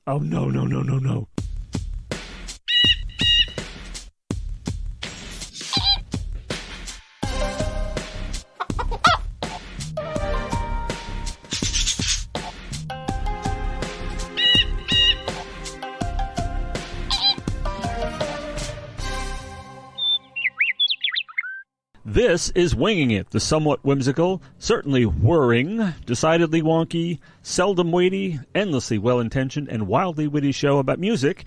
Oh, no, no, no, no, no. This is Winging It, the somewhat whimsical, certainly whirring, decidedly wonky, seldom weighty, endlessly well-intentioned, and wildly witty show about music,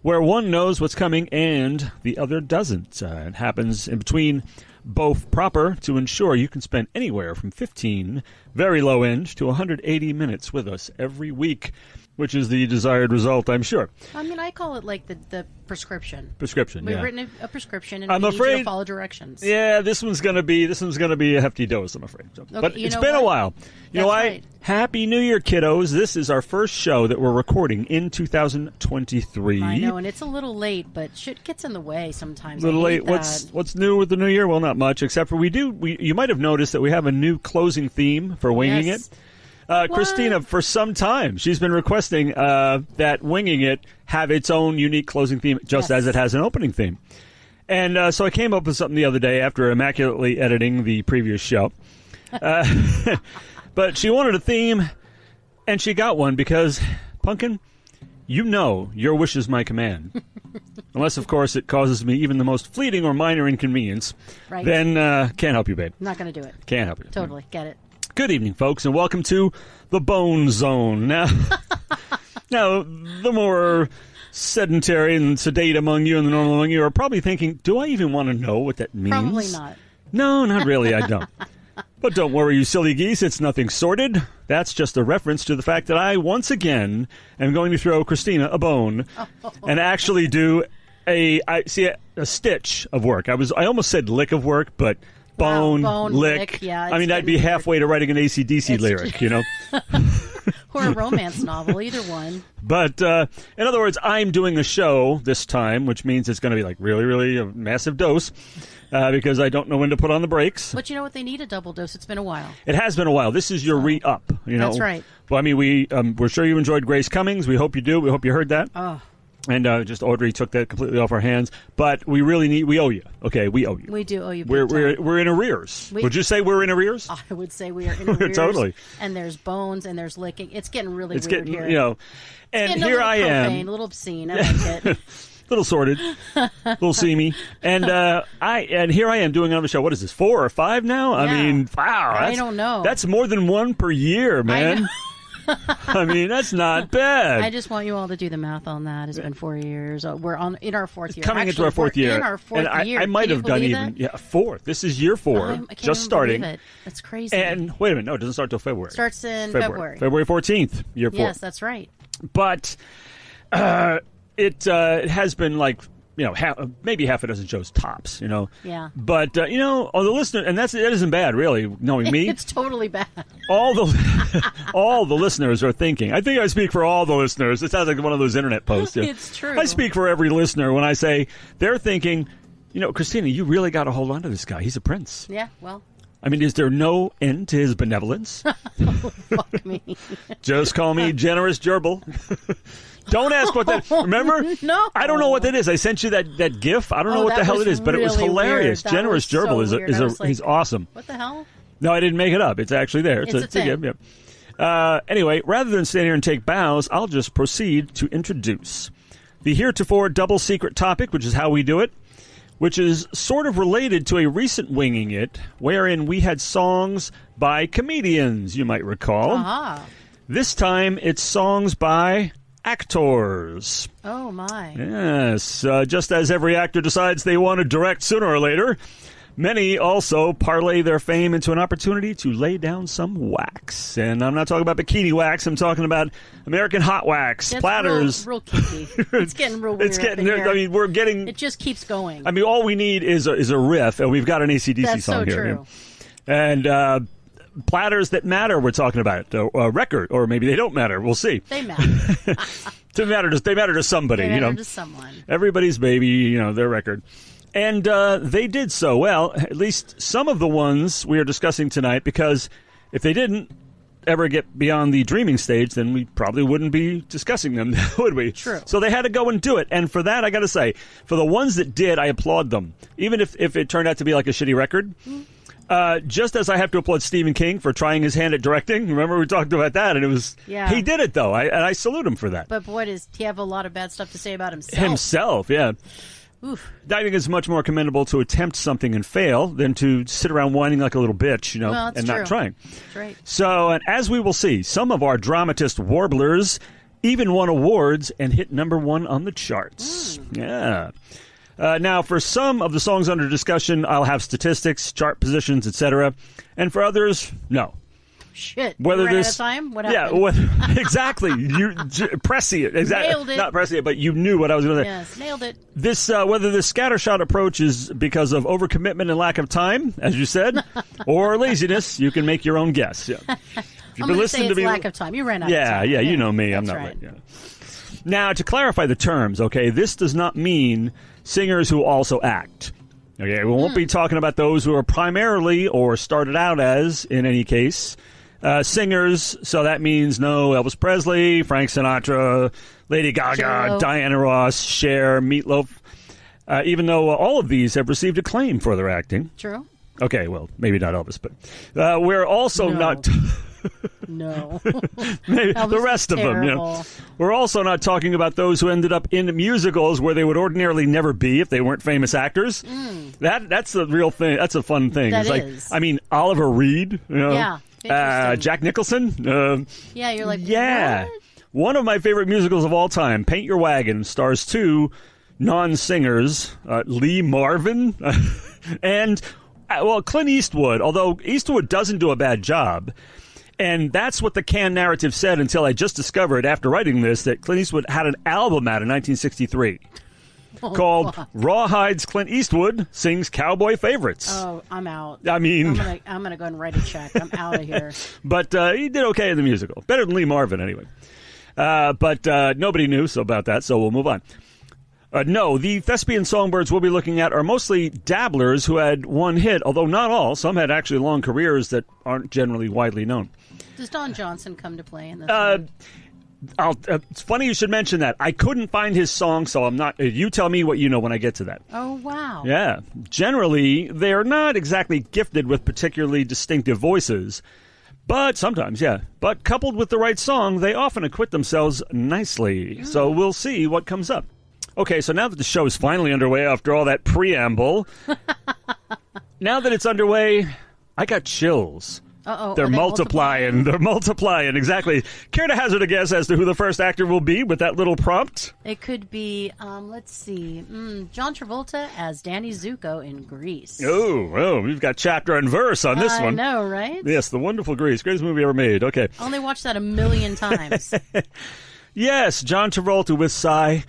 where one knows what's coming and the other doesn't. It happens in between both proper to ensure you can spend anywhere from 15, very low end, to 180 minutes with us every week, which is the desired result, I'm sure. I mean, I call it like the prescription. Prescription, We've yeah. written a prescription, and I'm we need afraid- you to follow directions. Yeah, this one's gonna be a hefty dose, I'm afraid. So, Okay, but you it's know been a what? while. You know That's why? right. Happy New Year, kiddos! This is our first show that we're recording in 2023. I know, and it's a little late, but shit gets in the way sometimes. A little I hate late. that. What's new with the new year? Well, not much, except for you might have noticed that we have a new closing theme for Winging Yes. It. Christina, for some time, she's been requesting that Winging It have its own unique closing theme, just Yes. as it has an opening theme. And so I came up with something the other day after immaculately editing the previous show. But she wanted a theme, and she got one because, Pumpkin, you know your wish is my command. Unless, of course, it causes me even the most fleeting or minor inconvenience. Right. Then can't help you, babe. I'm not going to do it. Can't help you. Totally. Get it. Good evening, folks, and welcome to the Bone Zone. Now, the more sedentary and sedate among you and the normal among you are probably thinking, do I even want to know what that means? Probably not. No, not really, I don't. But don't worry, you silly geese, it's nothing sordid. That's just a reference to the fact that I, once again, am going to throw Christina a bone and actually do a stitch of work. I almost said lick of work, but bone, lick. Yeah, I mean, I'd be halfway to writing an AC/DC lyric, you know? Or a romance novel, either one. But in other words, I'm doing a show this time, which means it's going to be like really, really a massive dose because I don't know when to put on the brakes. But you know what? They need a double dose. It's been a while. It has been a while. This is your re-up. You know? That's right. Well, I mean, we're sure you enjoyed Grace Cummings. We hope you do. We hope you heard that. Oh, And just Audrey took that completely off our hands. But we owe you. Okay, we owe you. we do owe you. big time. We're in arrears. Would you say we're in arrears? I would say we are in arrears. Totally. And there's bones and there's licking. It's getting really It's weird getting, here. you know. It's And getting here a little I profane, am. a little obscene. I like it. Little sordid, little seamy, and here I am doing another show. What is this, 4 or 5 now? I Yeah. mean, wow, I don't know. That's more than one per year, man. I mean, that's not bad. I just want you all to do the math on that. It's been 4 years. We're in our fourth year. Coming into Actually, our fourth we're year, In our fourth and year. I might Can you have done believe even that? 4. This is year 4, I can't just even starting. believe it. That's crazy. And wait a minute, no, it doesn't start till February. Starts in February. February 14th, year 4. Yes, that's right. But it has been like, you know, maybe half a dozen shows tops, you know. Yeah. But you know, all the listeners, and that isn't bad, really. Knowing me, It's totally bad. all the listeners are thinking. I think I speak for all the listeners. It sounds like one of those internet posts. Yeah. It's true. I speak for every listener when I say they're thinking, you know, Christina, you really got to hold on to this guy. He's a prince. Yeah, well, I mean, is there no end to his benevolence? fuck me. Just call me Generous Gerbil. Don't ask what that. Remember? No. I don't know what that is. I sent you that GIF. I don't know Oh, what the that hell was it is, but it was really hilarious. weird. That Generous was so Gerbil weird. I was like, he's awesome. What the hell? No, I didn't make it up. It's actually there. It's a thing. GIF. Yeah. Anyway, rather than stand here and take bows, I'll just proceed to introduce the heretofore double secret topic, which is how we do it, which is sort of related to a recent Winging It, wherein we had songs by comedians, you might recall. Aha. This time, it's songs by actors. Oh, my. Yes, just as every actor decides they want to direct sooner or later, many also parlay their fame into an opportunity to lay down some wax. And I'm not talking about bikini wax. I'm talking about American hot wax, That's platters. real kinky. It's getting real weird. It's getting. up in here. I mean, we're getting. It just keeps going. I mean, all we need is a riff, and we've got an AC/DC That's song so here. true. And platters that matter. We're talking about a record, or maybe they don't matter. We'll see. They matter. They matter to somebody. They you matter know, to someone. everybody's baby. You know, their record. And they did so well, at least some of the ones we are discussing tonight, because if they didn't, ever get beyond the dreaming stage, then we probably wouldn't be discussing them, would we? True. So they had to go and do it. And for that, I got to say, for the ones that did, I applaud them. Even if it turned out to be like a shitty record. Just as I have to applaud Stephen King for trying his hand at directing. Remember we talked about that, and it was he did it though. I salute him for that. But boy, does he have a lot of bad stuff to say about himself. Himself, yeah. Oof. I think it's much more commendable to attempt something and fail than to sit around whining like a little bitch, Well, and not trying. That's right. So, and as we will see, some of our dramatist warblers even won awards and hit number 1 on the charts. Yeah. Now, for some of the songs under discussion, I'll have statistics, chart positions, etc. And for others, no. Shit. Whether you ran this, out of time? What happened? Yeah, exactly. Prescient. Exactly. Nailed it. Not prescient, but you knew what I was going to say. Yes, nailed it. This, whether this scattershot approach is because of overcommitment and lack of time, as you said, or laziness, you can make your own guess. Yeah. If I'm going to say it's lack of time. You ran out of time. Yeah, you know me. I'm That's not right. yeah. Now, to clarify the terms, okay, this does not mean singers who also act. Okay, we won't be talking about those who are primarily or started out as, in any case, singers. So that means no Elvis Presley, Frank Sinatra, Lady Gaga, J-Lo. Diana Ross, Cher, Meatloaf. Even though all of these have received acclaim for their acting. True. Okay, well, maybe not Elvis, but we're also No. not. No. Maybe Elvis the rest was of them. terrible. We're also not talking about those who ended up in musicals where they would ordinarily never be if they weren't famous actors. That's the real thing. That's a fun thing. That it's is. like, I mean, Oliver Reed. Yeah, interesting. Jack Nicholson. Yeah, you're like, Yeah. what? One of my favorite musicals of all time, Paint Your Wagon, stars 2 non-singers, Lee Marvin and, Clint Eastwood, although Eastwood doesn't do a bad job. And that's what the Cannes narrative said until I just discovered after writing this that Clint Eastwood had an album out in 1963 called Rawhide's Clint Eastwood Sings Cowboy Favorites. Oh, I'm out. I mean, I'm gonna go and write a check. I'm out of here. but he did okay in the musical. Better than Lee Marvin, anyway. But nobody knew about that, so we'll move on. No, the thespian songbirds we'll be looking at are mostly dabblers who had one hit, although not all. Some had actually long careers that aren't generally widely known. Does Don Johnson come to play in this? one? It's funny you should mention that. I couldn't find his song, so I'm not. You tell me what you know when I get to that. Oh, wow. Yeah. Generally, they're not exactly gifted with particularly distinctive voices. But sometimes, yeah. But coupled with the right song, they often acquit themselves nicely. So we'll see what comes up. Okay, so now that the show is finally underway after all that preamble, now that it's underway, I got chills. Uh-oh. They're are they multiplying. They're multiplying, exactly. Care to hazard a guess as to who the first actor will be with that little prompt? It could be, let's see, John Travolta as Danny Zuko in Grease. Oh, we've got chapter and verse on this I one. know, right? Yes, the wonderful Grease. Greatest movie ever made. Okay. I only watched that 1,000,000 times. Yes, John Travolta with Sigh.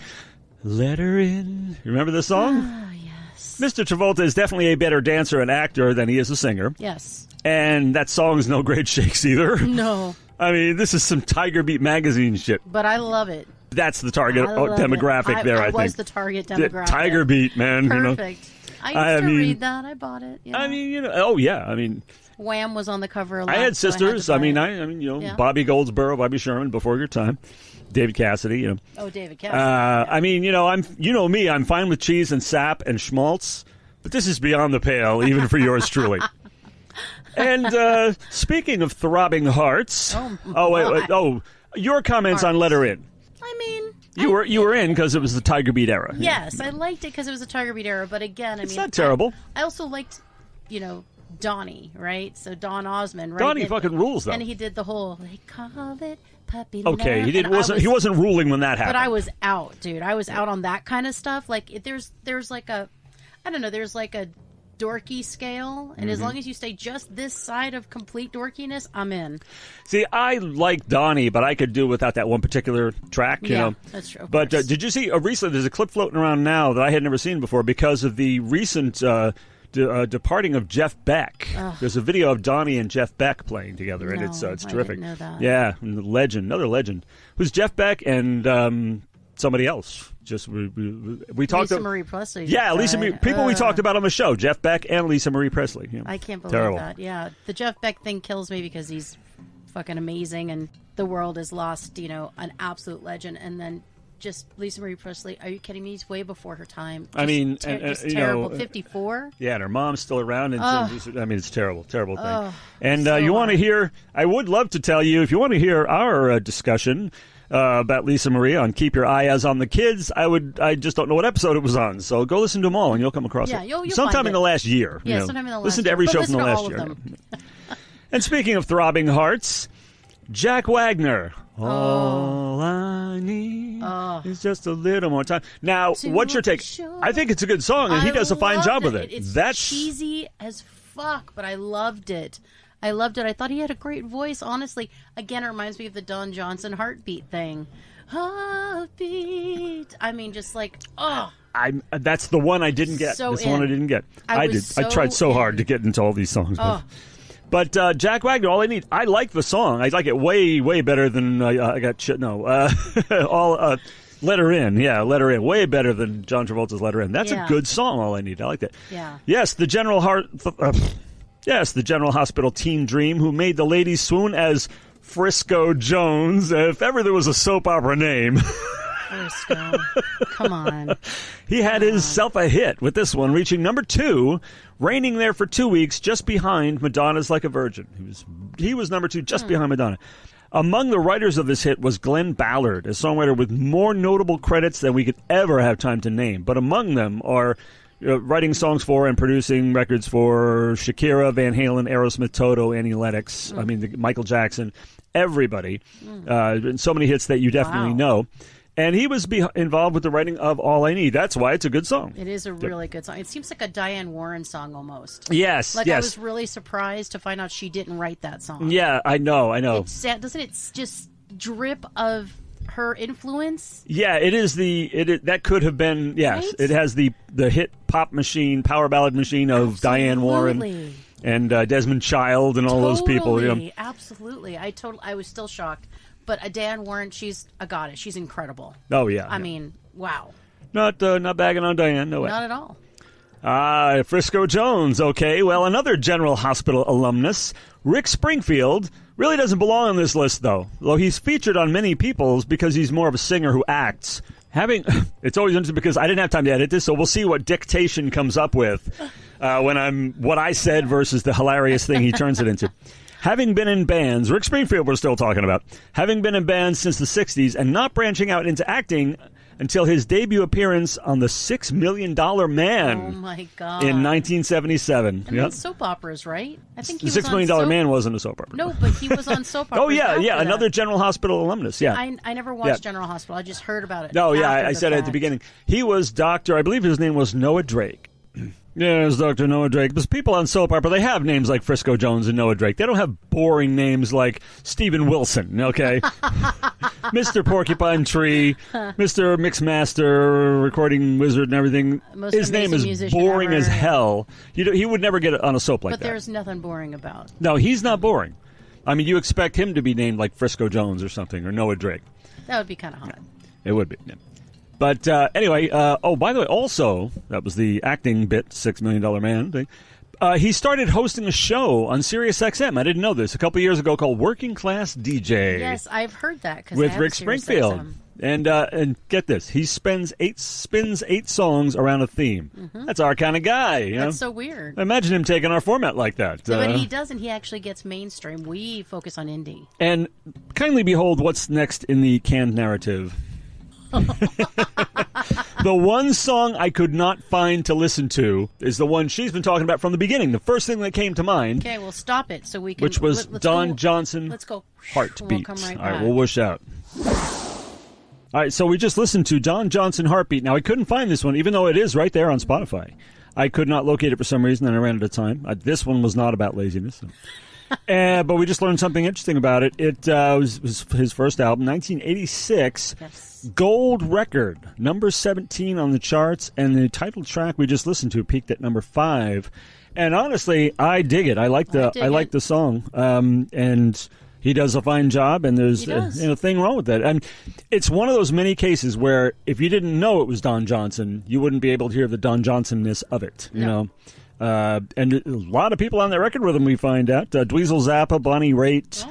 Let her in. Remember this song? Oh, yes. Mr. Travolta is definitely a better dancer and actor than he is a singer. Yes. And that song's no great shakes either. No. I mean, this is some Tiger Beat magazine shit. But I love it. That's the target I love demographic it. there, I I think. was the target demographic. Tiger Beat, man. Perfect. I used to read that. I bought it. You know. I mean, oh, yeah. I mean, Wham was on the cover a lot. I had so sisters. I, I had to mean, buy it. Yeah. Bobby Goldsboro, Bobby Sherman, before your time. David Cassidy, Oh, David Cassidy. I mean, you know me, I'm fine with cheese and sap and schmaltz, but this is beyond the pale, even for yours truly. And speaking of throbbing hearts, wait, your comments on Let Her In. I mean, You were in because it was the Tiger Beat era. Yes, I liked it because it was a Tiger Beat era. But again, I It's mean, not terrible. I also liked, Donnie, right? So Don Osmond, right? Donnie fucking rules, though. And he did the whole they call it puppy Okay, love. he did. And He wasn't ruling when that happened. But I was out, dude. I was out on that kind of stuff. Like there's like a, I don't know. There's like a dorky scale, and as long as you stay just this side of complete dorkiness, I'm in. See, I like Donnie, but I could do without that one particular track, you know. That's true. But did you see recently? There's a clip floating around now that I had never seen before because of the recent departing of Jeff Beck. There's a video of Donnie and Jeff Beck playing together, and it's I terrific. didn't know that. Yeah, legend, another legend. Who's Jeff Beck and somebody else? Just we talked. Lisa Marie Presley. Yeah, Lisa Marie. People we talked about on the show: Jeff Beck and Lisa Marie Presley. Yeah. I can't believe Terrible. that. Yeah, the Jeff Beck thing kills me because he's fucking amazing, and the world has lost, an absolute legend. And then just Lisa Marie Presley, are you kidding me? It's way before her time. Just just terrible. 54. Yeah, and her mom's still around. And it's terrible thing. And so you want to hard. hear? I would love to tell you if you want to hear our discussion about Lisa Marie on Keep Your Eyes on the Kids. I just don't know what episode it was on. So go listen to them all, and you'll come across Yeah, it. you'll sometime find in it. the last year. Yeah, sometime in the last listen to year. every But show from listen the to last all of year. them. And speaking of throbbing hearts, Jack Wagner. All I need is just a little more time. Now, what's your take? Sure. I think it's a good song, and he does a fine loved job with it. It's That's cheesy as fuck, but I loved it. I thought he had a great voice, honestly. Again, it reminds me of the Don Johnson Heartbeat thing. Heartbeat. I mean, just like, that's the one I didn't get. So That's the one I in. didn't get. I did. was I tried so so hard in. to get into all these songs. Oh. But Jack Wagner, all I need. I like the song. I like it way, way better than I got. All Let Her In. Yeah, Let Her In. Way better than John Travolta's Let Her In. That's a good song. All I need. I like that. Yeah. Yes, the General the General Hospital Teen Dream, who made the ladies swoon as Frisco Jones. If ever there was a soap opera name. Frisco. Come on. He had himself a hit with this one, reaching number 2, reigning there for 2 weeks, just behind Madonna's Like a Virgin. He was number 2, just behind Madonna. Among the writers of this hit was Glenn Ballard, a songwriter with more notable credits than we could ever have time to name. But among them are writing songs for and producing records for Shakira, Van Halen, Aerosmith, Toto, Annie Lennox, Michael Jackson, everybody. And so many hits that you definitely know. And he was involved with the writing of All I Need. That's why it's a good song. It is a really good song. It seems like a Diane Warren song almost. Yes, I yes. was really surprised to find out she didn't write that song. Yeah, I know. Doesn't it just drip of her influence? Yeah, it is that could have been, yes. Right? It has the hit pop machine, power ballad machine of Diane Warren and Desmond Child and all those people. Absolutely. I was still shocked. But Diane Warren, she's a goddess. She's incredible. Oh, yeah. I mean, wow. Not bagging on Diane, no way. Not at all. Frisco Jones, okay. Well, another General Hospital alumnus, Rick Springfield, really doesn't belong on this list, though he's featured on many people's because he's more of a singer who acts. It's always interesting because I didn't have time to edit this, so we'll see what dictation comes up with what I said versus the hilarious thing he turns it into. Having been in bands, Rick Springfield we're still talking about, having been in bands since the 60s and not branching out into acting until his debut appearance on The $6 Million Man. Oh, my God. In 1977. And then soap operas, right? I think he The was $6 Million Man wasn't a soap opera. No, but he was on soap operas. Oh, yeah, after that. another General Hospital alumnus, yeah. I never watched General Hospital. I just heard about it. No, yeah, after I the said it at the fact. beginning. He was I believe his name was Noah Drake. Yes, Dr. Noah Drake. Because people on soap opera, they have names like Frisco Jones and Noah Drake. They don't have boring names like Stephen Wilson, okay? Mr. Porcupine Tree, Mr. Mixmaster, Recording Wizard and everything. Most His name amazing is musician boring ever. as hell. He would never get on a soap like But that. there's nothing boring about. No, he's not boring. I mean, you expect him to be named like Frisco Jones or something, or Noah Drake. That would be kind of hot. It would be, yeah. But anyway, by the way, also, that was the acting bit, $6 Million Man thing. He started hosting a show on Sirius XM. I didn't know this. A couple years ago called Working Class DJ. Yes, I've heard that. With Rick Springfield. And get this, he spins 8 songs around a theme. Mm-hmm. That's our kind of guy. That's so weird. Imagine him taking our format like that. But he doesn't. He actually gets mainstream. We focus on indie. And kindly behold what's next in the canned narrative. The one song I could not find to listen to is the one she's been talking about from the beginning. The first thing that came to mind. Okay, well, stop it so we can. Which was Don Johnson. Let's go. Heartbeat. We'll come right All right, back. we'll whoosh out. All right, so we just listened to Don Johnson Heartbeat. Now, I couldn't find this one, even though it is right there on Spotify. I could not locate it for some reason, and I ran out of time. This one was not about laziness. So. But we just learned something interesting about it. It was his first album, 1986. Yes. Gold record, number 17 on the charts, and the title track we just listened to peaked at number 5. And honestly, I dig it. I like the song, and he does a fine job. And there's thing wrong with that. And it's one of those many cases where if you didn't know it was Don Johnson, you wouldn't be able to hear the Don Johnson-ness of it. You know. And a lot of people on that record with him, we find out. Dweezil Zappa, Bonnie Raitt,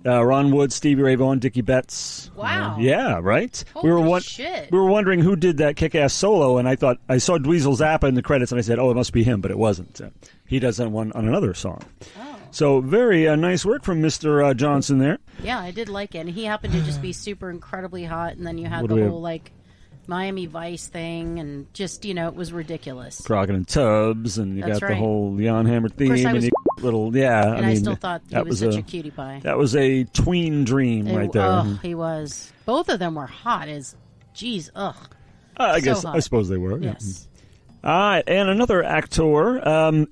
Ron Wood, Stevie Ray Vaughan, Dickie Betts. Wow. Yeah, right? Holy shit. We were wondering who did that kick-ass solo, and I thought I saw Dweezil Zappa in the credits, and I said, oh, it must be him, but it wasn't. He does that one on another song. Oh. So very nice work from Mr. Johnson there. Yeah, I did like it. And he happened to just be super incredibly hot, and then you had the whole, like, Miami Vice thing, and just, it was ridiculous. Crockett and Tubbs, and you got the whole Jan Hammer theme, and you little, And I still thought he was such a cutie pie. That was a tween dream right there. Oh, he was. Both of them were hot as, geez, ugh. I hot. suppose they were. Yes. All right, and another actor.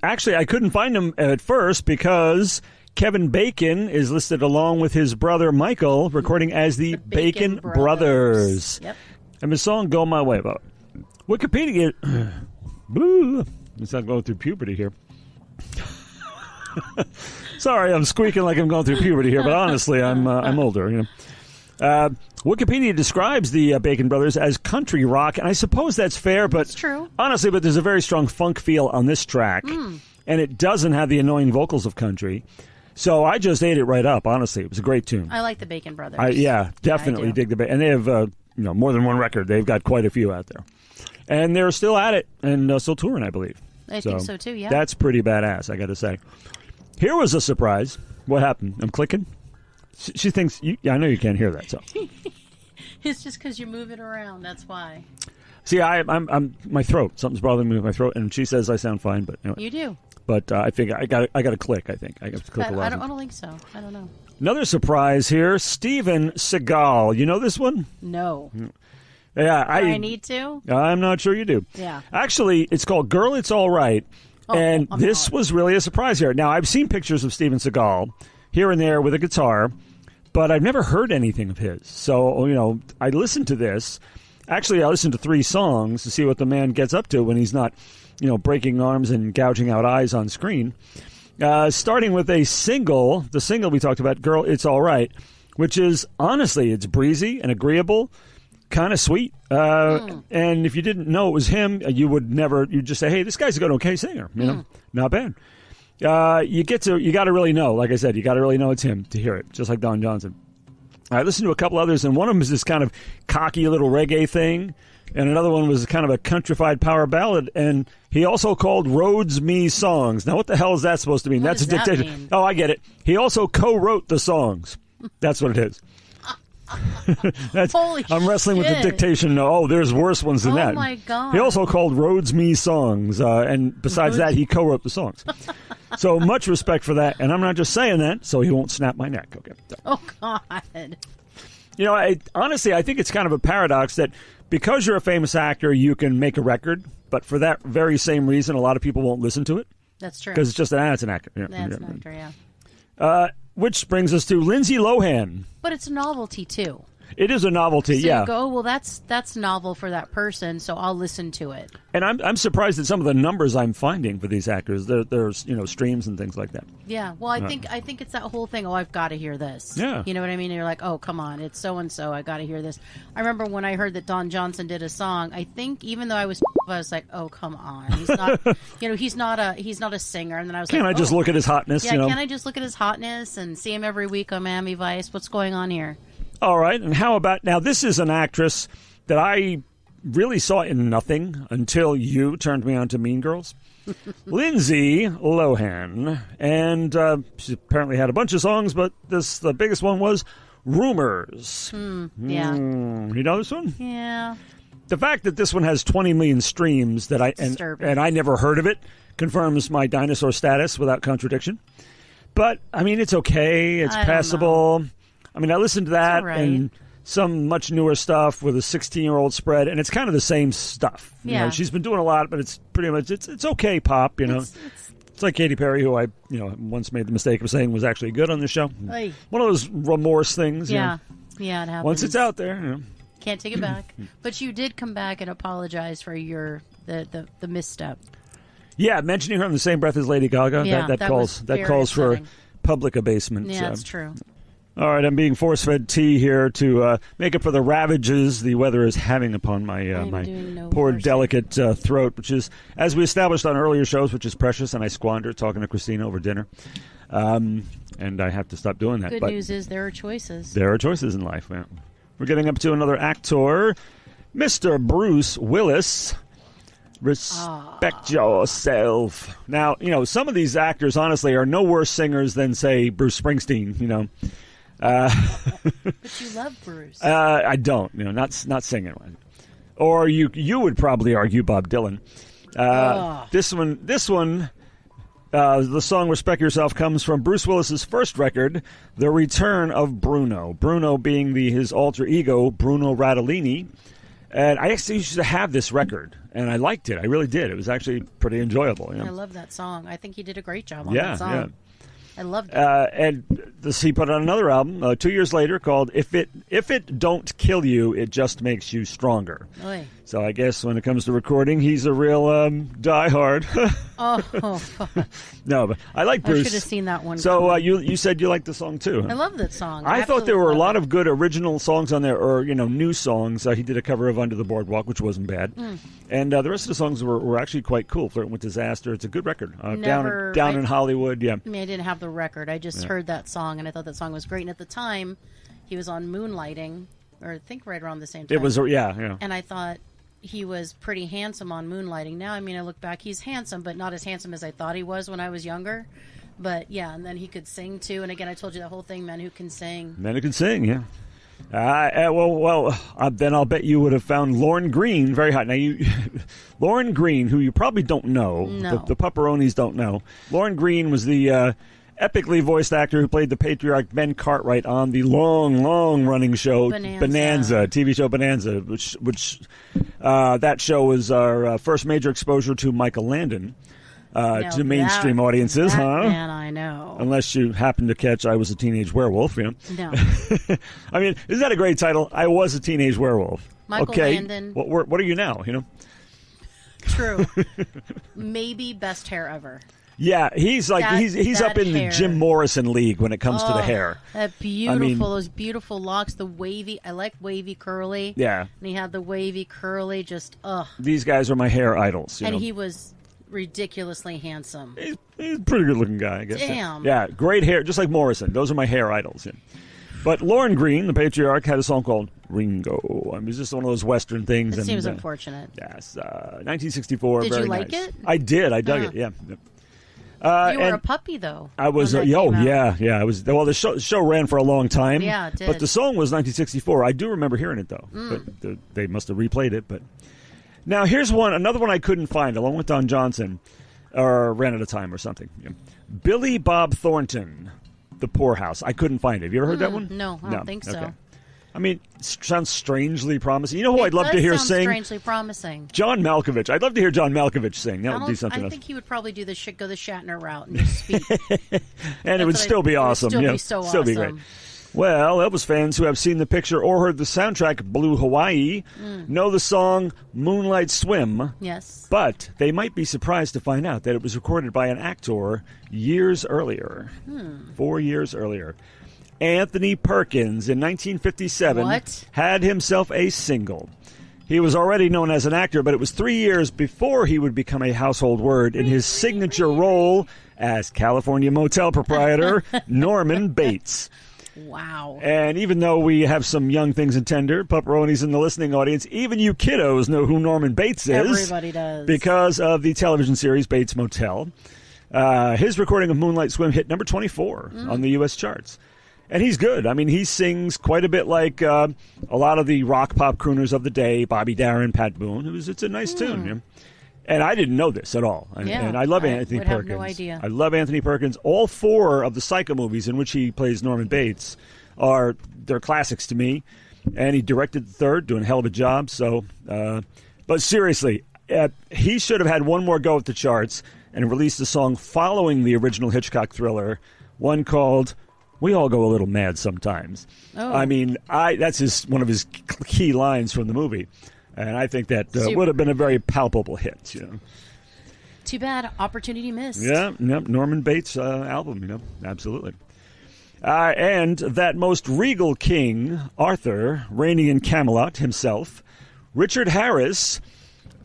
Actually, I couldn't find him at first because Kevin Bacon is listed along with his brother Michael, recording as the Bacon Brothers. Yep. And the song "Go My Way" about Wikipedia. Boo! It's not going through puberty here. Sorry, I'm squeaking like I'm going through puberty here, but honestly, I'm older. Wikipedia describes the Bacon Brothers as country rock, and I suppose that's fair, but it's true. Honestly, but there's a very strong funk feel on this track, and it doesn't have the annoying vocals of country. So I just ate it right up. Honestly, it was a great tune. I like the Bacon Brothers. Definitely dig the Bacon, and they have more than one record. They've got quite a few out there, and they're still at it and still touring, I believe. I think so too. Yeah, that's pretty badass, I got to say. Here was a surprise. What happened? I'm clicking. She thinks. I know you can't hear that. So it's just because you move it around. That's why. See, I'm my throat. Something's bothering me with my throat, and she says I sound fine, but anyway. You do. But I think I got to click. I think I got to click. I don't think so. I don't know. Another surprise here: Steven Seagal. You know this one? No. Yeah, I need to. I'm not sure you do. Yeah. Actually, it's called "Girl, It's All Right," and this was really a surprise here. Now, I've seen pictures of Steven Seagal here and there with a guitar, but I've never heard anything of his. So, I listened to this. Actually, I listened to 3 songs to see what the man gets up to when he's not, breaking arms and gouging out eyes on screen. Starting with a single, the single we talked about, Girl, It's All Right, which is, honestly, it's breezy and agreeable, kind of sweet. And if you didn't know it was him, you'd just say, hey, this guy's a good, okay singer. Not bad. You got to really know, like I said, you got to really know it's him to hear it, just like Don Johnson. I listened to a couple others, and one of them is this kind of cocky little reggae thing, and another one was kind of a countrified power ballad, and he also called Rhodes Me songs. Now, what the hell is that supposed to mean? That's a dictation. Mean? Oh, I get it. He also co-wrote the songs. That's what it is. Holy I'm wrestling shit. with the dictation. Oh, there's worse ones than that. Oh, my God. He also called Rhodes Me songs, and besides that, he co-wrote the songs. So much respect for that, and I'm not just saying that so he won't snap my neck. Okay. Oh, God. Honestly, I think it's kind of a paradox that because you're a famous actor, you can make a record, but for that very same reason, a lot of people won't listen to it. That's true. Because it's just it's an actor. That's an actor, yeah. Which brings us to Lindsay Lohan. But it's a novelty, too. It is a novelty, so yeah. You go, well, that's novel for that person, so I'll listen to it. And I'm surprised at some of the numbers I'm finding for these actors. There's streams and things like that. Yeah, well, I think it's that whole thing. Oh, I've got to hear this. Yeah, you know what I mean. And you're like, oh, come on, it's so and so. I got to hear this. I remember when I heard that Don Johnson did a song. I think even though I was like, oh, come on, he's not. he's not a singer. And then I was can't like, I just look at his hotness? Yeah, can't I just look at his hotness and see him every week on Miami Vice? What's going on here? All right, and how about now? This is an actress that I really saw in nothing until you turned me on to Mean Girls. Lindsay Lohan, and she apparently had a bunch of songs, but the biggest one was Rumors. Yeah, you know this one? Yeah. The fact that this one has 20 million streams and I never heard of it confirms my dinosaur status without contradiction. But I mean, it's okay. It's passable. I mean, I listened to that and some much newer stuff with a 16-year-old spread, and it's kind of the same stuff. Yeah. She's been doing a lot, but it's pretty much it's okay pop. It's like Katy Perry, who I once made the mistake of saying was actually good on the show. Oy. One of those remorse things. Yeah, yeah, it happens. Once it's out there, can't take it back. But you did come back and apologize for the misstep. Yeah, mentioning her in the same breath as Lady Gaga. Yeah, that calls for public abasement. Yeah, that's true. All right, I'm being force-fed tea here to make up for the ravages the weather is having upon my poor, delicate throat, which is, as we established on earlier shows, which is precious, and I squander talking to Christina over dinner. And I have to stop doing that. Good But news is there are choices. there are choices in life, man. We're getting up to another actor, Mr. Bruce Willis. Respect yourself. Now, some of these actors, honestly, are no worse singers than, say, Bruce Springsteen, But you love Bruce. I don't, not singing one. Or you would probably argue Bob Dylan. This one, the song "Respect Yourself" comes from Bruce Willis's first record, "The Return of Bruno." Bruno being his alter ego, Bruno Radolini. And I actually used to have this record, and I liked it. I really did. It was actually pretty enjoyable. I love that song. I think he did a great job on Yeah, that song. yeah. I loved it. And he put out another album 2 years later called "If It Don't Kill You, It Just Makes You Stronger." Oy. So I guess when it comes to recording, he's a real diehard. Oh, No, but I like I Bruce. should have seen that one. So coming. you said you liked the song too. Huh? I love that song. I thought there absolutely were a love lot it. of good original songs on there, or new songs. He did a cover of "Under the Boardwalk," which wasn't bad, and the rest of the songs were actually quite cool. "Flirting with Disaster," it's a good record. Never- down I- in Hollywood, yeah. I mean, I didn't have the record. I just heard that song, and I thought that song was great. And at the time, he was on Moonlighting, or I think right around the same time. It was, yeah. And I thought he was pretty handsome on Moonlighting. Now, I mean, I look back, he's handsome, but not as handsome as I thought he was when I was younger. But yeah, and then he could sing too. And again, I told you that whole thing, men who can sing. Men who can sing, yeah. Then I'll bet you would have found Lorne Greene very hot. Now, Lorne Greene, who you probably don't know, No. the Pepperonis don't know. Lorne Greene was the epically voiced actor who played the patriarch Ben Cartwright on the long running show Bonanza. TV show Bonanza, which that show was our first major exposure to Michael Landon. Now To mainstream audiences, that huh? Man, I know. Unless you happen to catch I Was a Teenage Werewolf, No. I mean, isn't that a great title? I Was a Teenage Werewolf. Michael okay. Landon. What are you now, True. Maybe best hair ever. Yeah, he's like he's that up in hair. the Jim Morrison league when it comes to the hair. That beautiful, I mean- those beautiful locks, the wavy. I like wavy curly. Yeah. And he had the wavy curly, just ugh. These guys are my hair idols. And he was ridiculously handsome. He's a pretty good looking guy, I guess. Damn. Yeah, great hair, just like Morrison. Those are my hair idols. Yeah. But Lorne Greene, the patriarch, had a song called Ringo. I mean, it's just one of those Western things. It and, seems unfortunate. Yes, 1964. Did very you like nice. it? I did. I dug Huh. it. Yeah. You were and a puppy, though. I was. when that came out. Yeah. I was. Well, the show ran for a long time. Yeah, it did. But the song was 1964. I do remember hearing it though. But they must have replayed it. But now here's another one I couldn't find, along with Don Johnson, or ran out of time or something. Yeah. Billy Bob Thornton, The Poorhouse. I couldn't find it. Have you ever heard that one? No, I don't think so. Okay. I mean, it sounds strangely promising. You know who I'd love It to hear does sound sing? strangely promising. John Malkovich. I'd love to hear John Malkovich sing. That would be something I else. think he would probably do the Shatner route and just speak. And it would still be awesome. It would yeah, still be so still awesome. be great. Well, Elvis fans who have seen the picture or heard the soundtrack Blue Hawaii know the song Moonlight Swim, Yes. but they might be surprised to find out that it was recorded by an actor years earlier. 4 years earlier. Anthony Perkins in 1957 What? had himself a single. He was already known as an actor, but it was 3 years before he would become a household word in his signature role as California motel proprietor Norman Bates. Wow. And even though we have some young things in tender, pepperonis in the listening audience, even you kiddos know who Norman Bates is. Everybody does. Because of the television series Bates Motel. His recording of Moonlight Swim hit number 24 on the U.S. charts. And he's good. I mean, he sings quite a bit like a lot of the rock pop crooners of the day, Bobby Darin, Pat Boone. It's a nice tune. Yeah. And I didn't know this at all. Yeah, and I love I Anthony would have Perkins. no idea. I love Anthony Perkins. All four of the Psycho movies in which he plays Norman Bates they're classics to me. And he directed the third, doing a hell of a job. So, but seriously, he should have had one more go at the charts and released a song following the original Hitchcock thriller, one called "We All Go a Little Mad Sometimes." Oh. I mean, that's one of his key lines from the movie. And I think that would have been a very palpable hit, Too bad. Opportunity missed. Yeah, Norman Bates album, absolutely. And that most regal king, Arthur, reigning in Camelot himself, Richard Harris,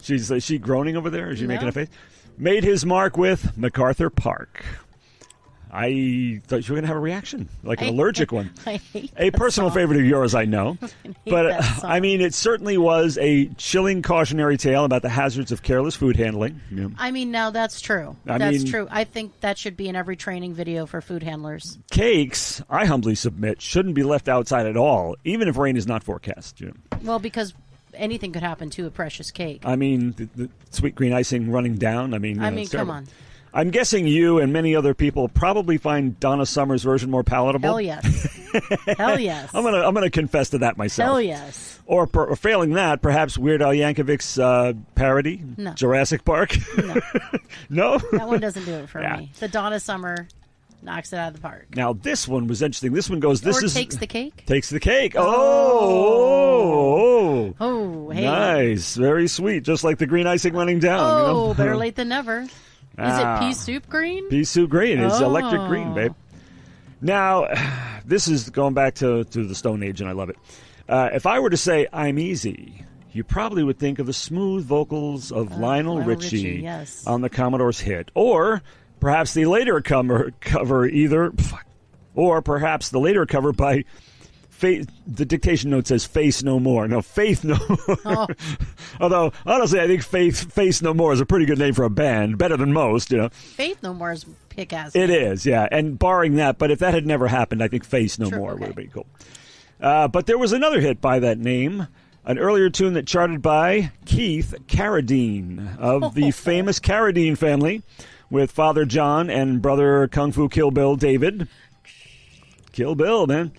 is she groaning over there? Is she making a face? Made his mark with MacArthur Park. I thought you were going to have a reaction, like an allergic one. I hate A that personal song. favorite of yours, I know. But, that song. I mean, it certainly was a chilling cautionary tale about the hazards of careless food handling. Yeah. I mean, no, that's true. I That's mean- true. I think that should be in every training video for food handlers. Cakes, I humbly submit, shouldn't be left outside at all, even if rain is not forecast. You know. Well, because anything could happen to a precious cake. I mean, the sweet green icing running down. I mean, you know, it's come terrible. on. I'm guessing you and many other people probably find Donna Summer's version more palatable. Hell yes. Hell yes. I'm gonna confess to that myself. Hell yes. Or failing that, perhaps Weird Al Yankovic's parody, No. Jurassic Park. No, No. that one doesn't do it for Yeah. me. The Donna Summer knocks it out of the park. Now this one was interesting. This one goes. Or takes the cake. Takes the cake. Oh. Oh, hey. Nice, very sweet, just like the green icing running down. Oh, you know? better late than never. Is it pea soup green? Pea soup green. It's Oh. electric green, babe. Now, this is going back to the Stone Age, and I love it. If I were to say I'm easy, you probably would think of the smooth vocals of Lionel Richie, yes. on the Commodore's hit, or perhaps the later cover either, or perhaps the later cover by. The dictation note says "Face No More." No, Faith No More. Oh. Although, honestly, I think Face No More is a pretty good name for a band, better than most, you know. Faith No More is pick-ass. It is, yeah. And barring that, but if that had never happened, I think Face No Sure, More okay. would have been cool. But there was another hit by that name, an earlier tune that charted by Keith Carradine of the famous Carradine family with Father John and brother Kung Fu Kill Bill David. Kill Bill, man.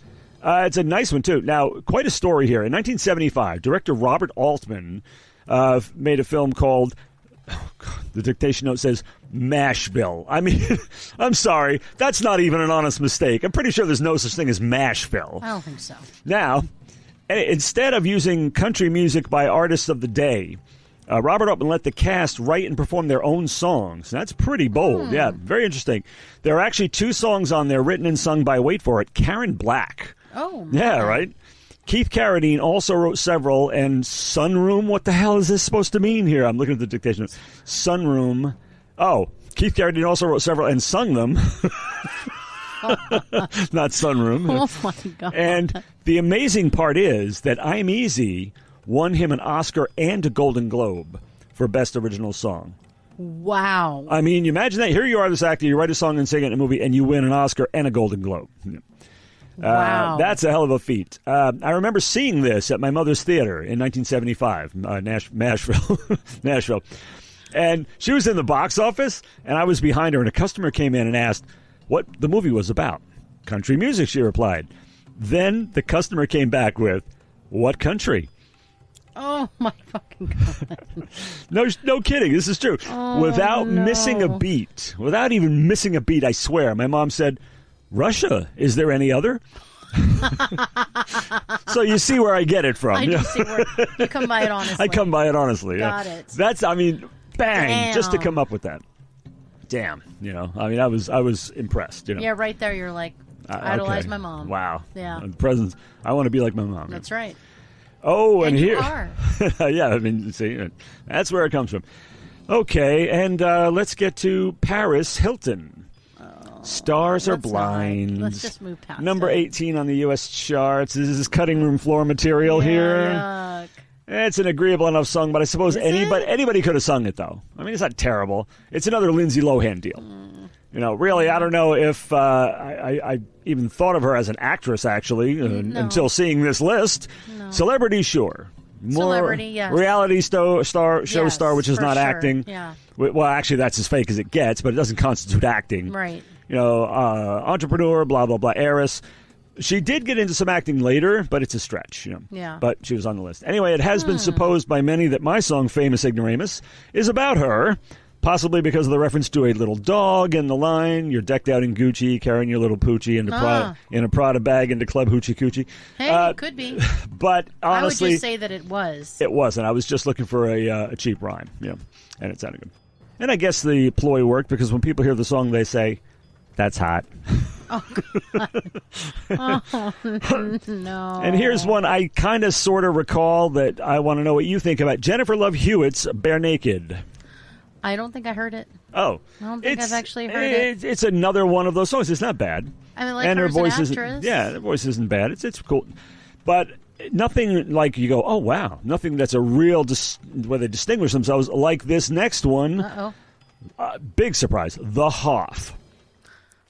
It's a nice one, too. Now, quite a story here. In 1975, director Robert Altman made a film called, the dictation note says, Mashville. I mean, I'm sorry. That's not even an honest mistake. I'm pretty sure there's no such thing as Mashville. I don't think so. Now, instead of using country music by artists of the day, Robert Altman let the cast write and perform their own songs. That's pretty bold. Yeah, very interesting. There are actually 2 songs on there written and sung by, wait for it, Karen Black. Oh, Yeah, my. right? Keith Carradine also wrote several, and Sunroom, what the hell is this supposed to mean here? I'm looking at the dictation. Sunroom. Oh, Keith Carradine also wrote several and sung them. Not Sunroom. Oh, my God. And the amazing part is that I'm Easy won him an Oscar and a Golden Globe for Best Original Song. Wow. I mean, you imagine that. Here you are, this actor, you write a song and sing it in a movie, and you win an Oscar and a Golden Globe. Wow. That's a hell of a feat. I remember seeing this at my mother's theater in 1975, Nashville. Nashville. And she was in the box office, and I was behind her, and a customer came in and asked what the movie was about. Country music, she replied. Then the customer came back with, what country? Oh, my fucking God. No kidding. This is true. Without no. missing a beat, without even missing a beat, I swear, my mom said, Russia, is there any other? So you see where I get it from. I do see where you come by it honestly. I come by it honestly. Got yeah. it. That's, I mean, bang, Damn. just to come up with that. Damn, you know. I mean, I was impressed. You know. Yeah, right there. You're like, idolize Okay. my mom. Wow. Yeah. Presents. I want to be like my mom. That's right. Oh, and you here. are. Yeah, I mean, see, that's where it comes from. Okay, and let's get to Paris Hilton. Stars Are Let's not. Blind. Let's just move past Number it. 18 on the U.S. charts. This is cutting room floor material here. Yuck. It's an agreeable enough song, but I suppose Is anybody could have sung it, though. I mean, it's not terrible. It's another Lindsay Lohan deal. You know, really, I don't know if I even thought of her as an actress, actually, until seeing this list. No. Celebrity, sure. More Celebrity, yes. reality show star, which is for not sure. acting. Yeah. Well, actually, that's as fake as it gets, but it doesn't constitute acting. Right. You know, entrepreneur, blah, blah, blah, heiress. She did get into some acting later, but it's a stretch, you know. Yeah. But she was on the list. Anyway, it has been supposed by many that my song, Famous Ignoramus, is about her, possibly because of the reference to a little dog in the line. You're decked out in Gucci, carrying your little poochie in a Prada bag into Club Hoochie Coochie. Hey, it could be. But honestly, I would just say that it was. it wasn't. I was just looking for a cheap rhyme, yeah, and it sounded good. And I guess the ploy worked because when people hear the song, they say, "That's hot." No. And here's one I kind of sort of recall that I want to know what you think about. Jennifer Love Hewitt's Bare Naked. I don't think I heard it. Oh. I don't think I've actually heard it. It's another one of those songs. It's not bad. I mean, like and her her voice as an isn't. actress. Yeah, her voice isn't bad. It's cool. But nothing like you go, oh, wow. Nothing that's a real, where they distinguish themselves like this next one. Uh-oh. Big surprise. The Hoff.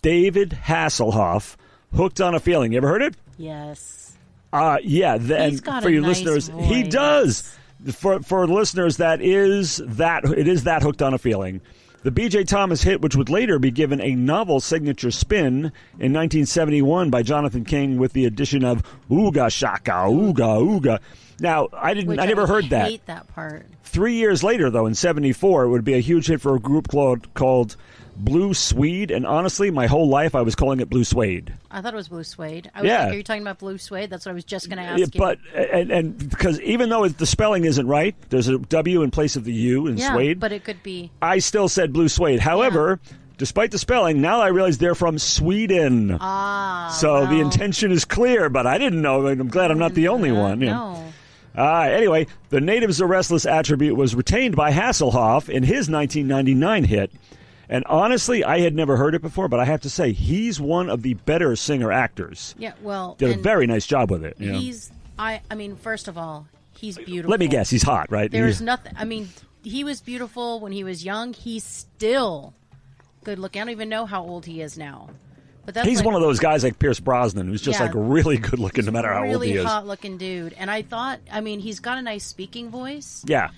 David Hasselhoff, Hooked on a Feeling. You ever heard it? Yes. Yeah. He's got for a you nice listeners, voice. he does. For listeners, it is that Hooked on a Feeling. The B.J. Thomas hit, which would later be given a novel signature spin in 1971 by Jonathan King with the addition of Ooga Shaka, Ooga Ooga. Now, I never heard that. I hate that part. 3 years later, though, in 74, it would be a huge hit for a group called Blue Swede, and honestly, my whole life I was calling it Blue Suede. I thought it was Blue Suede. I was like, are you talking about Blue Suede? That's what I was just going to ask you. But and because even though the spelling isn't right, there's a W in place of the U in Suede. But it could be. I still said Blue Suede. However, despite the spelling, now I realize they're from Sweden. So the intention is clear, but I didn't know. I'm glad I'm not the only one. No. Anyway, the Natives Are Restless attribute was retained by Hasselhoff in his 1999 hit. And honestly, I had never heard it before, but I have to say, he's one of the better singer-actors. Yeah, well... Did a very nice job with it. I mean, first of all, he's beautiful. Let me guess, he's hot, right? There's nothing... I mean, he was beautiful when he was young. He's still good looking. I don't even know how old he is now. But he's one of those guys like Pierce Brosnan who's just like really good looking no matter how old he is. Really hot looking dude. And I thought, I mean, he's got a nice speaking voice. Yeah.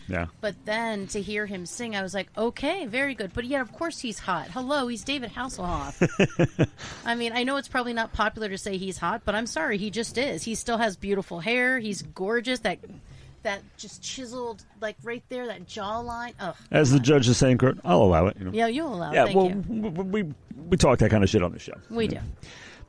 But then to hear him sing, I was like, okay, very good. But yeah, of course he's hot. Hello, he's David Hasselhoff. I mean, I know it's probably not popular to say he's hot, but I'm sorry, he just is. He still has beautiful hair. He's gorgeous. That just chiseled, like right there, that jawline. Ugh. As the judge is saying, Kurt, I'll allow it. Yeah, you'll allow it. Yeah, Thank you. We talk that kind of shit on the show. We do.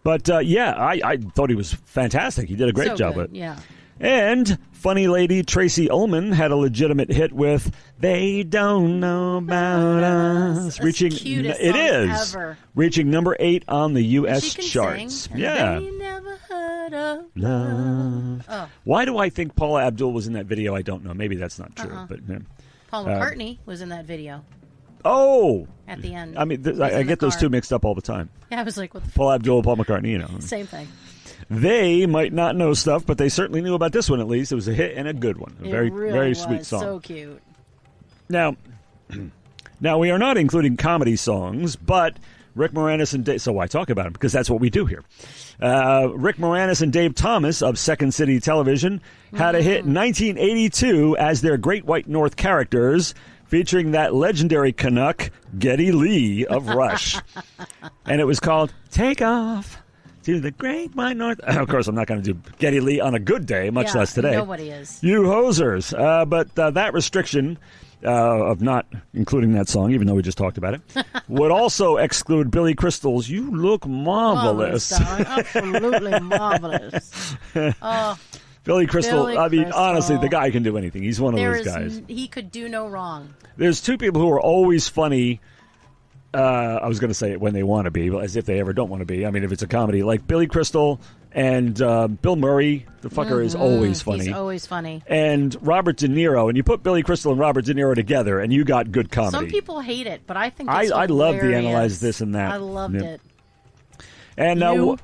But I thought he was fantastic. He did a great job with it. Yeah. And funny lady Tracy Ullman had a legitimate hit with "They Don't Know About Us," reaching cutest it song is ever. reaching number 8 on the U.S. She can charts. Sing, yeah. They never heard of love. Oh. Why do I think Paula Abdul was in that video? I don't know. Maybe that's not true. But Paul McCartney was in that video. Oh, at the end. I mean, I get those two mixed up all the time. Yeah, I was like, what the Paul Abdul, Paul McCartney. Same thing. They might not know stuff, but they certainly knew about this one at least. It was a hit and a good one. A very sweet song. So cute. Now we are not including comedy songs, but Rick Moranis and Dave... So why talk about them? Because that's what we do here. Rick Moranis and Dave Thomas of Second City Television had a hit in 1982 as their Great White North characters, featuring that legendary Canuck, Geddy Lee of Rush. And it was called Take Off to the Great White North. Of course, I'm not going to do Geddy Lee on a good day, much less today. Nobody is. You hosers. But that restriction of not including that song, even though we just talked about it, would also exclude Billy Crystal's You Look Marvelous. Absolutely marvelous. Billy Crystal, honestly, the guy can do anything. He's one of those guys. He could do no wrong. There's two people who are always funny. I was going to say it when they want to be, as if they ever don't want to be. I mean, if it's a comedy, like Billy Crystal and Bill Murray, the fucker is always funny. He's always funny. And Robert De Niro, and you put Billy Crystal and Robert De Niro together, and you got good comedy. Some people hate it, but I think it's I love the analyze this and that. I loved it. And you're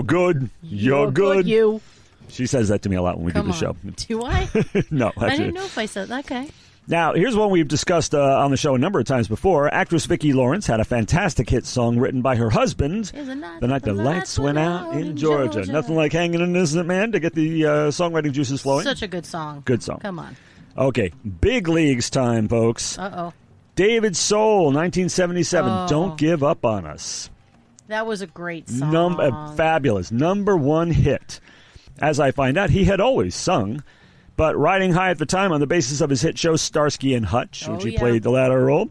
good. You're good. You. She says that to me a lot when we do the show. Do I? No, I didn't know if I said that. Okay. Now, here's one we've discussed on the show a number of times before. Actress Vicki Lawrence had a fantastic hit song written by her husband the night the lights went out in Georgia. Nothing like hanging an innocent man to get the songwriting juices flowing. Such a good song. Good song. Come on. Okay, big leagues time, folks. Uh-oh. David Soul, 1977, Don't Give Up on Us. That was a great song. Fabulous. Number 1 hit. As I find out, he had always sung, but riding high at the time on the basis of his hit show Starsky and Hutch, which he played the latter role,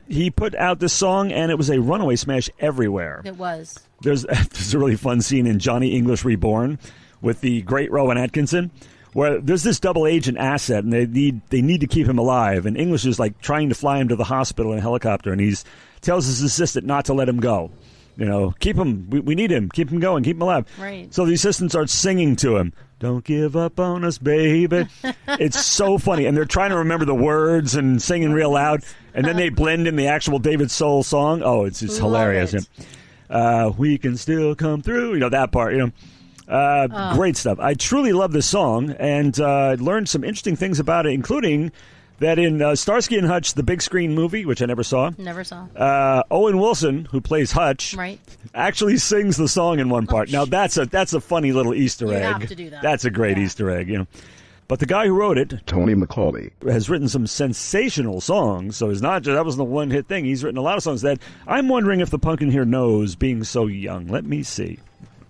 he put out this song, and it was a runaway smash everywhere. It was. There's a really fun scene in Johnny English Reborn with the great Rowan Atkinson, where there's this double agent asset, and they need to keep him alive, and English is like trying to fly him to the hospital in a helicopter, and he tells his assistant not to let him go. You know, keep him. We need him. Keep him going. Keep him alive. Right. So the assistant starts singing to him. Don't give up on us, baby. It's so funny. And they're trying to remember the words and singing real loud. And then they blend in the actual David Soul song. Oh, it's hilarious. It. We can still come through. That part, Great stuff. I truly love this song and learned some interesting things about it, including that in Starsky and Hutch, the big screen movie, which I never saw. Never saw. Owen Wilson, who plays Hutch, right, actually sings the song in one part. Now, that's a funny little Easter egg. You have to do that. That's a great Easter egg, But the guy who wrote it, Tony McCauley, has written some sensational songs. So it's not just that wasn't a one-hit thing. He's written a lot of songs that I'm wondering if the punk in here knows, being so young. Let me see.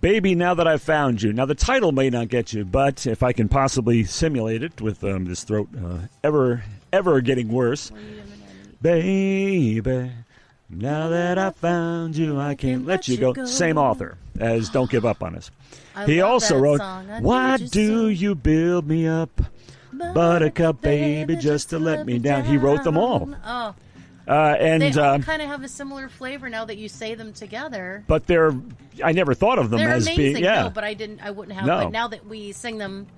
Baby, Now That I've Found You. Now, the title may not get you, but if I can possibly simulate it with this throat ever getting worse. Baby, now that I found you, I can't let you go. Same author as Don't Give Up on Us. He also wrote, Why do you build me up, Buttercup, baby, just to let me down? He wrote them all. Oh. And they all kind of have a similar flavor now that you say them together. But I never thought of them they're as amazing. being, No, but I wouldn't have. No. But now that we sing them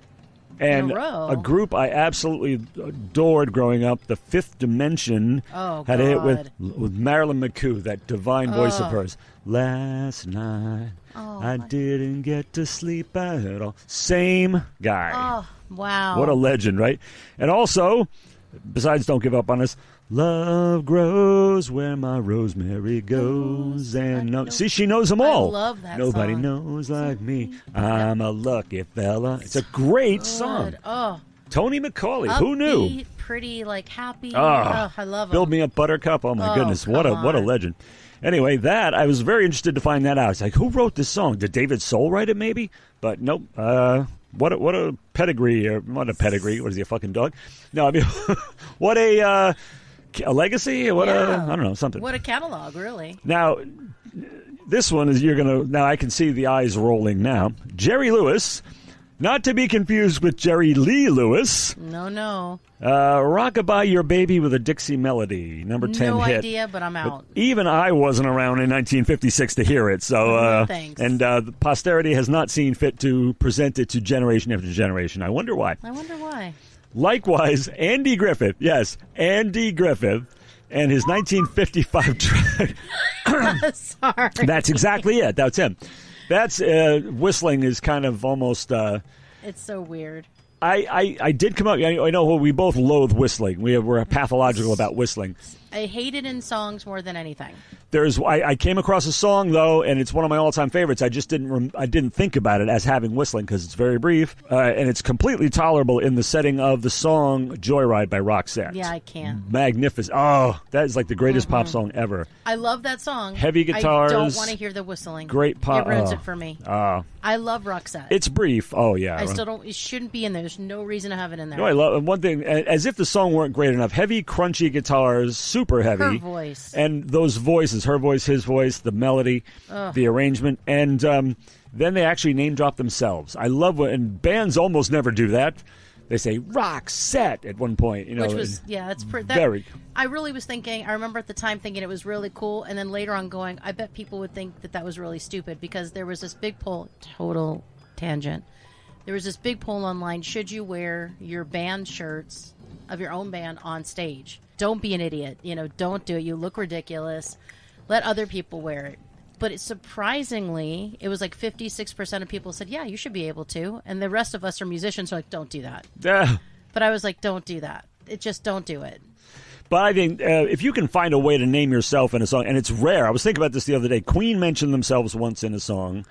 and in a row. A group I absolutely adored growing up, The Fifth Dimension, had a hit with Marilyn McCoo, that divine voice of hers. Last night, I didn't get to sleep at all. Same guy. Oh, wow. What a legend, right? And also, besides Don't Give Up on Us, love grows where my rosemary goes. And see, she knows them all. I love that Nobody song. knows like me. I'm a lucky fella. It's a great song. Oh, Tony McCauley. upbeat, Who knew? Pretty, happy. Oh, I love him. Build Me Up Buttercup. Oh my goodness, what a legend. Anyway, I was very interested to find that out. It's like, who wrote this song? Did David Soul write it? Maybe, but nope. What a pedigree, or what a pedigree? What is he, a fucking dog? No, I mean, what a legacy? What I don't know, something. What a catalog, really. Now, this one is now I can see the eyes rolling now. Jerry Lewis, not to be confused with Jerry Lee Lewis. No. Rockabye Your Baby with a Dixie Melody, number 10 no hit. No idea, but I'm out. But even I wasn't around in 1956 to hear it, so thanks. And posterity has not seen fit to present it to generation after generation. I wonder why. Likewise, Andy Griffith, yes, Andy Griffith, and his 1955 track. Sorry. That's exactly it. That's him. That's whistling is kind of almost. It's so weird. I did come up. I know we both loathe whistling. We're pathological about whistling. I hate it in songs more than anything. I came across a song though, and it's one of my all-time favorites. I just didn't think about it as having whistling because it's very brief, and it's completely tolerable in the setting of the song "Joyride" by Roxette. Yeah, I can't. Magnificent. Oh, that is like the greatest pop song ever. I love that song. Heavy guitars. I don't want to hear the whistling. Great pop. It ruins it for me. I love Roxette. It's brief. Oh yeah. I still don't. It shouldn't be in there. There's no reason to have it in there. No, I love one thing. As if the song weren't great enough. Heavy, crunchy guitars, super heavy. Her voice. And those voices, her voice, his voice, the melody, the arrangement, and then they actually name drop themselves. I love and bands almost never do that. They say Roxette at one point, Which was that's very. I really was thinking. I remember at the time thinking it was really cool, and then later on going, I bet people would think that was really stupid because there was this big poll. Total tangent. There was this big poll online. Should you wear your band shirts of your own band on stage? Don't be an idiot. Don't do it. You look ridiculous. Let other people wear it. But it was like 56% of people said, yeah, you should be able to. And the rest of us are musicians who are like, don't do that. But I was like, don't do that. Just don't do it. But I think if you can find a way to name yourself in a song, and it's rare. I was thinking about this the other day. Queen mentioned themselves once in a song.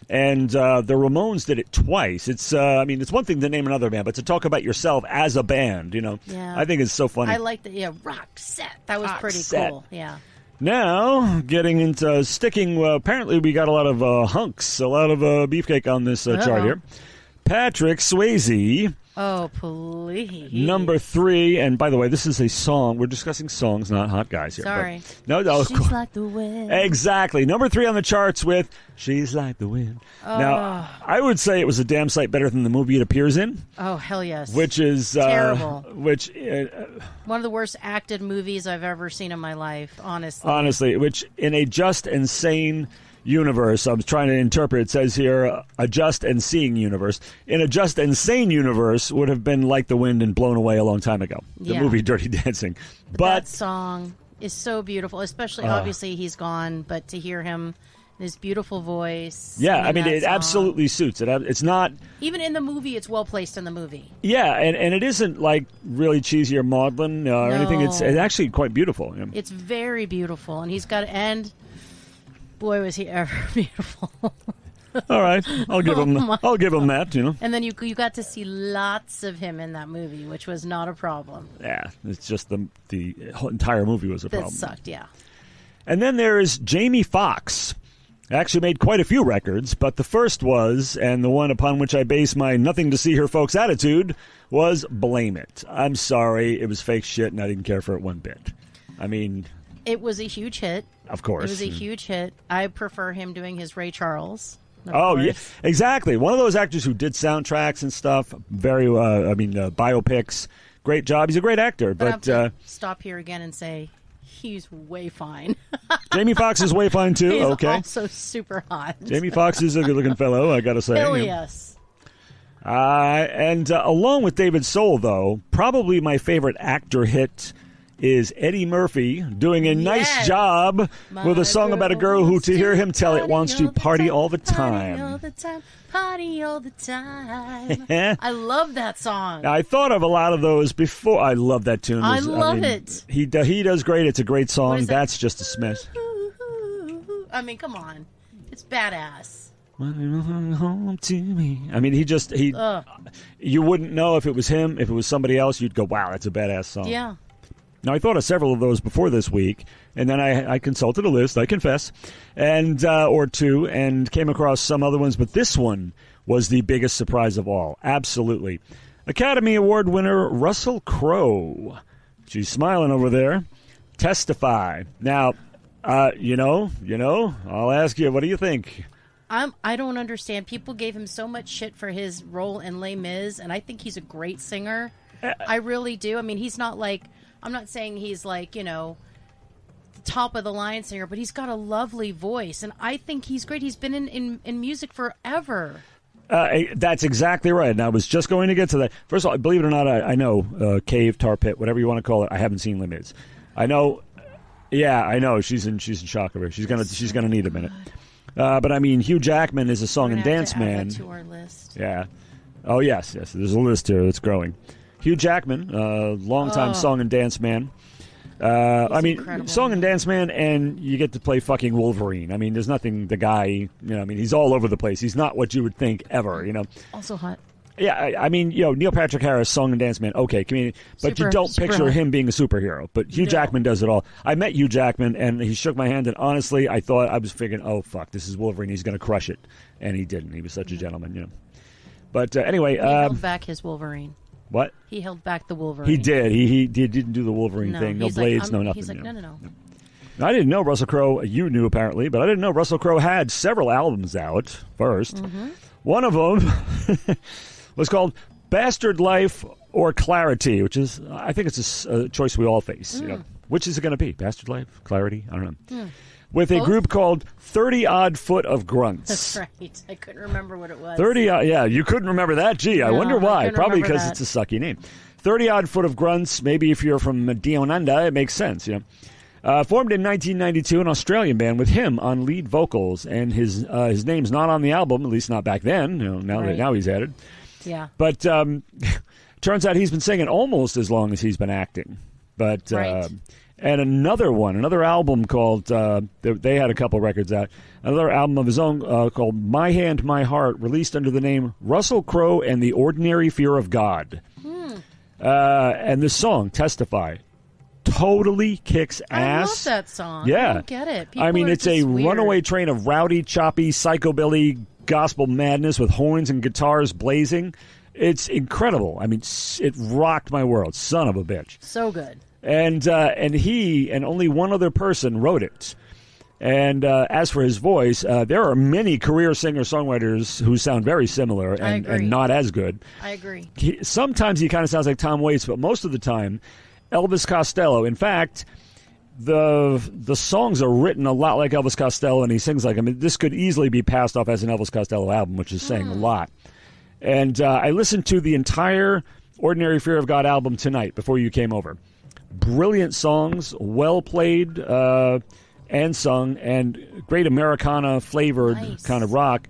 And the Ramones did it twice. It's it's one thing to name another band, but to talk about yourself as a band, Yeah. I think it's so funny. I like that. Yeah, Roxette. That was pretty cool. Yeah. Now, getting into sticking, apparently we got a lot of hunks, a lot of beefcake on this chart here. Patrick Swayze. Oh, please. Number 3, and by the way, this is a song. We're discussing songs, not hot guys here. Sorry. No. She's like the wind. Exactly. Number 3 on the charts with She's Like the Wind. Now, I would say it was a damn sight better than the movie it appears in. Oh, hell yes. Which is... terrible. One of the worst acted movies I've ever seen in my life, honestly. Honestly, which in a just and sane... universe. I was trying to interpret. It says here, a just and seeing universe. In a just and sane universe would have been Like the Wind and Blown Away a long time ago. The Yeah. movie Dirty Dancing. That song is so beautiful, especially obviously he's gone, but to hear him in his beautiful voice. yeah, I mean, that it song. absolutely suits it. It's not. Even in the movie, it's well placed in the movie. Yeah, and it isn't like really cheesy or maudlin or anything. It's actually quite beautiful. Yeah. It's very beautiful, and he's got and boy was he ever beautiful. All right, I'll give him. my I'll give him that. You know. And then you got to see lots of him in that movie, which was not a problem. Yeah, it's just the whole entire movie was a That problem. sucked, yeah. And then there is Jamie Foxx. Actually made quite a few records, but the first was, and the one upon which I base my nothing to see her folks attitude, was Blame It. I'm sorry, it was fake shit, and I didn't care for it one bit. I mean, It was a huge hit. of course. It was a huge hit. I prefer him doing his Ray Charles. of Oh, yeah, course. exactly. One of those actors who did soundtracks and stuff, very, biopics. Great job. He's a great actor, But I have but to stop here again and say he's way fine. Jamie Foxx is way fine, too. He's Okay. also super hot. Jamie Foxx is a good-looking fellow, I gotta say. Hell Yeah. yes. And along with David Soul, though, probably my favorite actor hit is Eddie Murphy doing a nice Yes. job with a song about a girl who, to hear him tell it, wants to party all the Party all time. the time. Party all the time. I love that song. I thought of a lot of those before. I love that tune. I love it. He does great. It's a great song. What is that? That's just a smash. I mean, come on. It's badass. Home to me. I mean, he. Ugh. You wouldn't know if it was him. If it was somebody else, you'd go, "Wow, that's a badass song." Yeah. Now, I thought of several of those before this week, and then I consulted a list, I confess, and or two, and came across some other ones, but this one was the biggest surprise of all. Absolutely. Academy Award winner Russell Crowe. She's smiling over there. Testify. Now, I'll ask you, what do you think? I don't understand. People gave him so much shit for his role in Les Mis, and I think he's a great singer. I really do. I mean, he's not like, I'm not saying he's like, the top of the line singer, but he's got a lovely voice, and I think he's great. He's been in music forever. That's exactly right. And I was just going to get to that. First of all, believe it or not, I know Cave, Tar Pit, whatever you want to call it. I haven't seen Les Mis. I know. Yeah, I know. She's in shock of her. She's gonna need a minute. But I mean, Hugh Jackman is a song and dance man. Add that to our list. Yeah. Oh yes. There's a list here that's growing. Hugh Jackman, longtime song and dance man. I mean, incredible. song and dance man, and you get to play fucking Wolverine. I mean, there's nothing. The guy, I mean, he's all over the place. He's not what you would think ever. Also hot. Yeah, I mean, Neil Patrick Harris, song and dance man, okay, comedian, but you don't super picture hot. him being a superhero. But Hugh No. Jackman does it all. I met Hugh Jackman, and he shook my hand, and honestly, I was figuring, oh, fuck, this is Wolverine, he's going to crush it. And he didn't. He was such a gentleman, But anyway. He held back his Wolverine. What? He held back the Wolverine. He did. He didn't do the Wolverine thing. No he's blades, like, no nothing. He's like, no. I didn't know Russell Crowe, you knew apparently, but I didn't know Russell Crowe had several albums out first. Mm-hmm. One of them was called Bastard Life or Clarity, which is, I think it's a choice we all face. Which is it going to be? Bastard Life? Clarity? I don't know. With a Both? group called 30 Odd Foot of Grunts. That's right. I couldn't remember what it was. 30, yeah, you couldn't remember that. Gee, I No, wonder I why. couldn't Probably remember because that. it's a sucky name. 30 Odd Foot of Grunts. Maybe if you're from Dionanda, it makes sense, Formed in 1992, an Australian band with him on lead vocals, and his name's not on the album, at least not back then. Now he's added. Yeah. But turns out he's been singing almost as long as he's been acting. But Right. and another album called they had a couple records out. Another album of his own called My Hand, My Heart, released under the name Russell Crowe and the Ordinary Fear of God. And this song, Testify, totally kicks ass. I love that song. Yeah. I don't get it. People I mean, are it's a just weird. runaway train of rowdy, choppy, psychobilly gospel madness with horns and guitars blazing. It's incredible. I mean, it rocked my world. Son of a bitch. So good. And he and only one other person wrote it. And as for his voice, there are many career singer-songwriters who sound very similar I agree. and not as good. I agree. Sometimes he kind of sounds like Tom Waits, but most of the time, Elvis Costello. In fact, the songs are written a lot like Elvis Costello, and he sings like him. This could easily be passed off as an Elvis Costello album, which is saying a lot. And I listened to the entire Ordinary Fear of God album tonight before you came over. Brilliant songs, well played and sung, and great Americana-flavored kind of rock.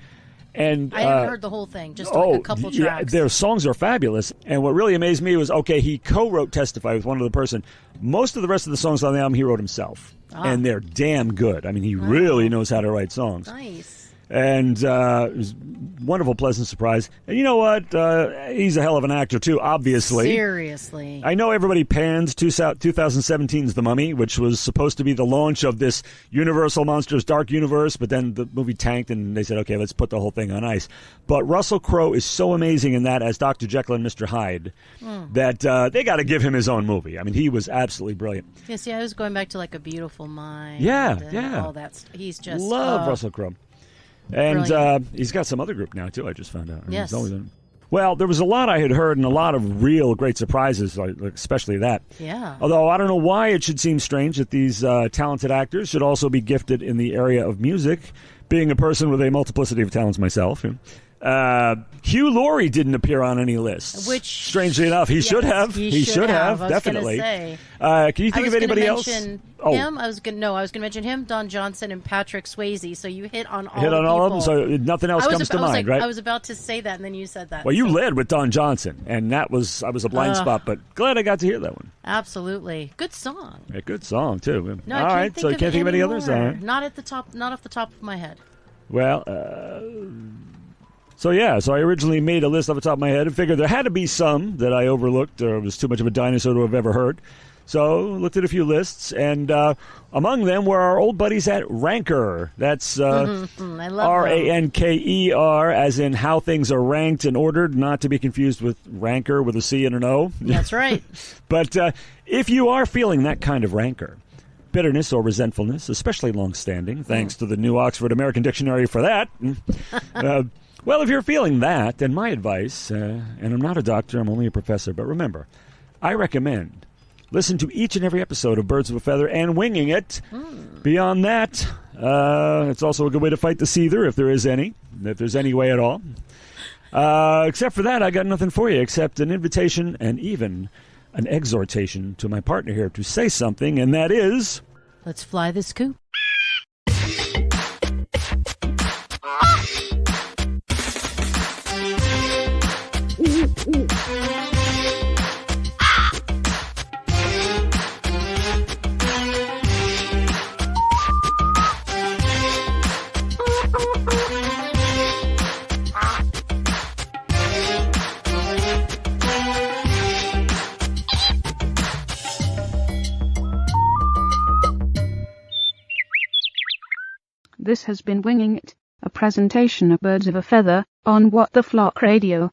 And I haven't heard the whole thing, just like a couple tracks. Yeah, their songs are fabulous. And what really amazed me was, okay, he co-wrote Testify with one other person. Most of the rest of the songs on the album he wrote himself. And they're damn good. I mean, he really knows how to write songs. Nice. And it was a wonderful, pleasant surprise. And you know what? He's a hell of an actor, too, obviously. Seriously. I know everybody panned 2017's The Mummy, which was supposed to be the launch of this Universal Monsters Dark Universe, but then the movie tanked, and they said, okay, let's put the whole thing on ice. But Russell Crowe is so amazing in that as Dr. Jekyll and Mr. Hyde that they got to give him his own movie. I mean, he was absolutely brilliant. Yeah, see, I was going back to, like, A Beautiful Mind. Yeah. All that. He's just... Love Russell Crowe. And he's got some other group now, too, I just found out. Yes. Well, there was a lot I had heard and a lot of real great surprises, especially that. Yeah. Although I don't know why it should seem strange that these talented actors should also be gifted in the area of music, being a person with a multiplicity of talents myself. Hugh Laurie didn't appear on any lists. Which, strangely enough, he should have. He should have, definitely. Say. Can you think of anybody else? Him. I was going to mention him, Don Johnson, and Patrick Swayze. So you hit on all. All of them. So nothing else comes to mind, right? I was about to say that, and then you said that. Well, you led with Don Johnson, and I was a blind spot, but glad I got to hear that one. Absolutely, good song. Yeah, good song too. No, all right, so you can't think of any others. All right. Not off the top of my head. Well. So I originally made a list off the top of my head and figured there had to be some that I overlooked or was too much of a dinosaur to have ever heard. So looked at a few lists, and among them were our old buddies at Ranker. That's Ranker, as in how things are ranked and ordered, not to be confused with rancor with a C and an O. That's right. But if you are feeling that kind of rancor, bitterness or resentfulness, especially long-standing, thanks to the new Oxford American Dictionary for that. Well, if you're feeling that, then my advice, and I'm not a doctor, I'm only a professor, but remember, I recommend listen to each and every episode of Birds of a Feather and Winging It. Beyond that, it's also a good way to fight the seether, if there is any, if there's any way at all. Except for that, I got nothing for you except an invitation and even an exhortation to my partner here to say something, and that is... Let's fly this coop. This has been Winging It, a presentation of Birds of a Feather on What the Flock Radio.